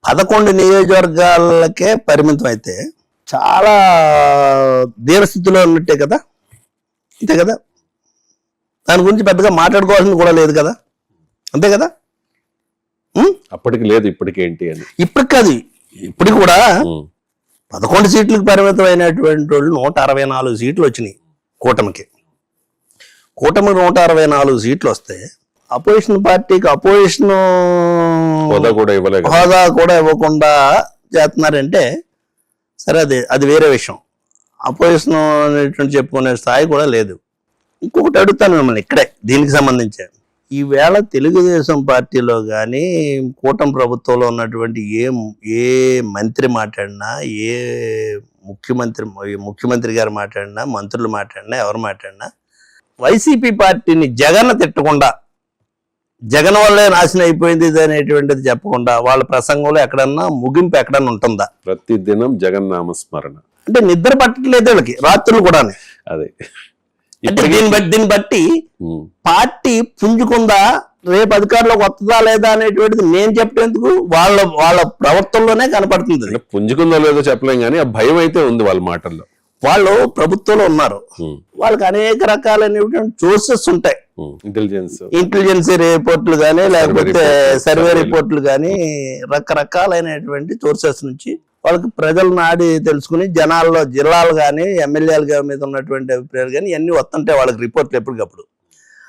11 నియోజకవర్గాలకే పరిమితం అయితే చాలా దీనస్థితిలో ఉన్నట్టే కదా, అంతే కదా. దాని గురించి పెద్దగా మాట్లాడుకోవాల్సింది కూడా లేదు కదా, అంతే కదా. అప్పటికి లేదు, ఇప్పటికి ఏంటి అని. ఇప్పటికి కాదు, ఇప్పటికి కూడా 11 సీట్లకు పరిమితం అయినటువంటి వాళ్ళు 164 సీట్లు వచ్చినాయి కూటమికి. 164 సీట్లు వస్తే అపోజిషన్ పార్టీకి అపోజిషన్ హోదా కూడా ఇవ్వకుండా చేస్తున్నారంటే సరే, అది వేరే విషయం. అపోజిషన్ అనేటువంటి చెప్పుకునే స్థాయి కూడా లేదు. ఇంకొకటి అడుగుతాను మిమ్మల్ని ఇక్కడే దీనికి సంబంధించి. ఈవేళ తెలుగుదేశం పార్టీలో కానీ కూటమి ప్రభుత్వంలో ఉన్నటువంటి ఏ మంత్రి మాట్లాడినా, ఏ ముఖ్యమంత్రి గారు మాట్లాడినా, మంత్రులు మాట్లాడినా, ఎవరు మాట్లాడినా వైసీపీ పార్టీని జగన్ తిట్టకుండా, జగన్ వల్లే నాశనం అయిపోయింది అనేటువంటిది చెప్పకుండా వాళ్ళ ప్రసంగంలో ఎక్కడన్నా ముగింపు ఎక్కడన్నా ఉంటుందా? ప్రతిదినం జగన్ నామస్మరణ. అంటే నిద్ర పట్టట్లేదు వీళ్ళకి, రాత్రులు కూడా. అదే అంటే దీన్ని బట్టి పార్టీ పుంజుకుందా, రేపు అధికారంలోకి వస్తుందా లేదా అనేటువంటిది నేను చెప్పేందుకు వాళ్ళ ప్రవర్తనలోనే కనపడుతుంది. పుంజుకుందో లేదో చెప్పలేం కానీ ఆ భయం అయితే ఉంది వాళ్ళ మాటల్లో. వాళ్ళు ప్రభుత్వంలో ఉన్నారు, వాళ్ళకి అనేక రకాలైనటువంటి సోర్సెస్ ఉంటాయి. ఇంటెలిజెన్స్ రిపోర్ట్లు కానీ, లేకపోతే సర్వే రిపోర్ట్లు కానీ, రకరకాలైనటువంటి సోర్సెస్ నుంచి వాళ్ళకి ప్రజల నాడి తెలుసుకుని జనాల్లో జిల్లాలు కానీ, ఎమ్మెల్యేలు మీద ఉన్నటువంటి అభిప్రాయాలు కానీ ఇవన్నీ వస్తుంటాయి వాళ్ళకి రిపోర్ట్లు ఎప్పటికప్పుడు.